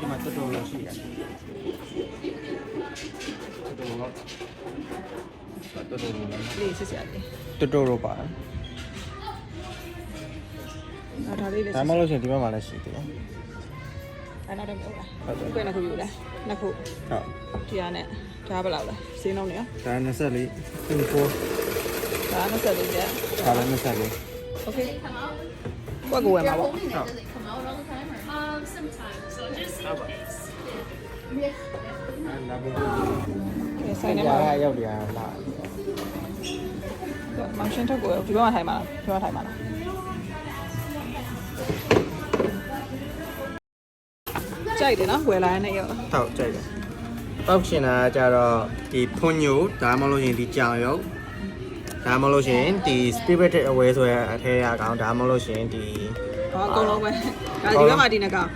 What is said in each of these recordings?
ဒီမှာတော်တော်လို့ရှိရတယ်တော်တော်လို့လေးစစ်စစ်ရတယ်တော်တော်လို့ပါတယ်နောက်ဒါလေးလေးဒါမှမဟုတ်ရှင်ဒီဘက်မှာလည်းရှိတယ်အဲ့နောက်တော့မဟုတ်လားဟုတ်ကဲ့နှစ်ခုယူလားနှစ်ခုဟုတ်ဒီကနဲ့ဒါဘယ်လောက်လဲစင်းလုံးနေရောဒါ24 24ဒါ24ကျဒါလည်း24 Okay ကွက်ကိုဝယ်မှာပေါ့ဆိုင်နေမှာရောက်တယ်လားမောင်ရှင်းထုတ်ကိုဒီဘက်မှာထိုင်မှာလားဒီဘက်ထိုင်မှာလားကြိုက်တယ်နော်ဝယ်လာတဲ့နေ့ရောဟုတ်ကြိုက်တယ်ပောက်ရှင်တာကြတော့ဒီဖွညိုဒါမှမဟုတ်ရင်ဒီကြောင်ရုပ်ဒါမှမဟုတ်ရင်ဒီ spirited away ဆိုရအထဲအကောင်ဒါမှမဟုတ်ရင်ဒီအကုန်လုံးပဲဒါဒီဘက်မှာဒီနှစ်ကောင်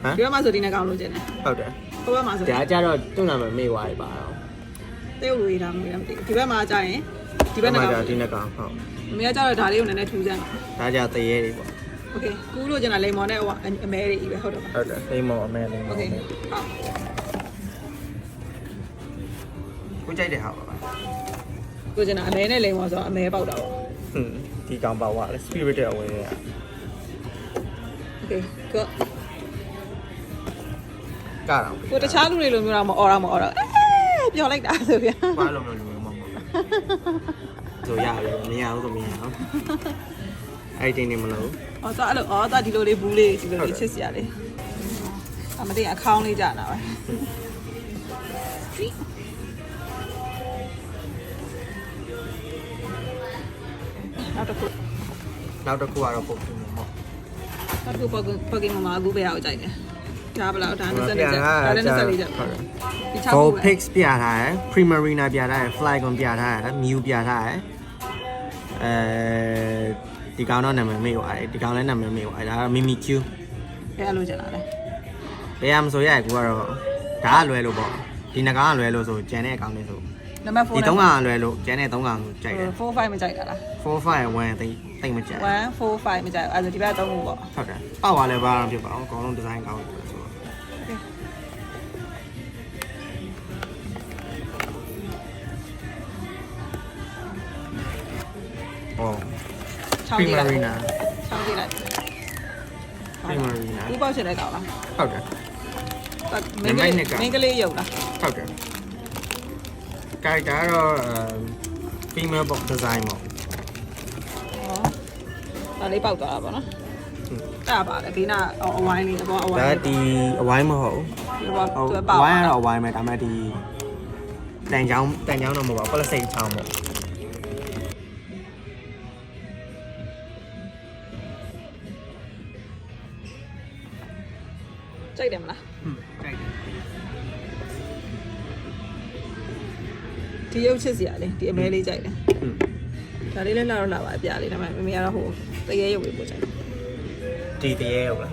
ဟမ်ဒီဘက်မှာဆိုဒီနှစ်ကောင်လို့ကျင်တယ်ဟုတ်တယ်ဟိုဘက်မှာဆိုဒါကြတော့သူ့နာမည်မေ့သွားပြီပါတော့တေးလို့ရေးတာမလို့မသိဘူးဒီဘက်မှာကြာရင်ဒီဘက်နှစ်ကောင်ဒီနှစ်ကောင်ဟုတ်မမေကကြတော့ဒါလေးကိုနည်းနည်းထူးစမ်းဒါကြတရေတွေပေါ့โอเคကူးလို့ကျင်တာလိမ္မော်နဲ့ဟိုအမဲတွေကြီးပဲဟုတ်တယ်ဟုတ်တယ်လိမ္မော်အမဲလိမ္မော်โอเคဟုတ်ကိုကြိုက်တဲ့ဟာပါကိုကျင်တာအမဲနဲ့လိမ္မော်ဆိုတော့အမဲပေါက်တာပေါ့ဒီကောင်ပါသွားတယ် spirited away ရโอเคကိုကတော့ကိုတခြားလူတွေလိုမျိုးတော့မအော်တော့ပြောလိုက်တာဆိုဗျာဘာလို့မလို့မမဆိုရတယ်မရဘူးဆိုမရအောင်အဲ့ဒီနေမလို့အော်တော့အဲ့လိုအော်တော့ဒီလိုလေးဘူးလေးဒီလိုလေးချစ်စရာလေးအမတင်အခေါင်းလေးကြာတာပဲနောက်တစ်ခုကတော့ပုံပြမှာနောက်တစ်ခုပေါ်ကင်မှာအခုပဲအောင်ကြိုက်တယ်ဒါဘလောက်ဒါ24ကျဒါလည်း24ကျဒီ6ခု Gold Pix ပြထားတယ် Primarina ပြထားတယ် Flygon ပြထားတယ် Mew ပြထားတယ်ဒီကောင်တော့နာမည်မေ့သွားတယ်ဒီကောင်လည်းနာမည်မေ့သွားတယ်ဒါက Mimi Q အဲ့လိုကျလာတယ်ဘယ်ရမဆိုရကူကတော့ဒါကလွယ်လို့ပေါ့ဒီနှစ်ကောင်ကလွယ်လို့ဆိုကျန်တဲ့အကောင်လေးဆိုနံပါတ်4ဒီ3ကောင်ကလွယ်လို့ကျန်တဲ့3ကောင်ကိုကြိုက်တယ်4 5မကြိုက်တာလား4 5 1တိတ်မကြိုက်1 4 5မကြိုက်အဲ့ဒါဒီဘက်3ခုပေါ့ဟုတ်တယ်ပေါက်သွားလဲဘာမှဖြစ်ပါအောင်အကောင်လုံးဒီဇိုင်းကောင်းတယ်ဆိုတော့Primarina ချောင်းကြည့်လိုက် Primarina ဘူးပေါက်ချင်တဲ့ကောင်လားဟုတ်တယ်မင်းကလေးရုပ်လားဟုတ်တယ် character တော့ female box design ပေါ့ဒါလေးပေါက်သွားတာပေါ့နော်အဲ့ပါလေဘေးနာအဝိုင်းလေးအပေါ်အဝိုင်းဒါဒီအဝိုင်းမဟုတ်ဒီပေါ်သူပေါက်အဝိုင်းကတော့အဝိုင်းပဲဒါပေမဲ့ဒီတန်ချောင်းတော့မဟုတ်ပါဘူး plastic ချောင်းပေါ့ကြိုက်တယ်မလားကြိုက်တယ်ဒီရုပ်ချစ်စရာလေးဒီအမဲလေးကြိုက်တယ်ဒါလေးလည်းလာတော့လာပါအပြားလေးဒါပေမဲ့မမေကတော့ဟိုတရေရုပ်လေးပို့ကြိုက်ဒီတရေရုပ်လား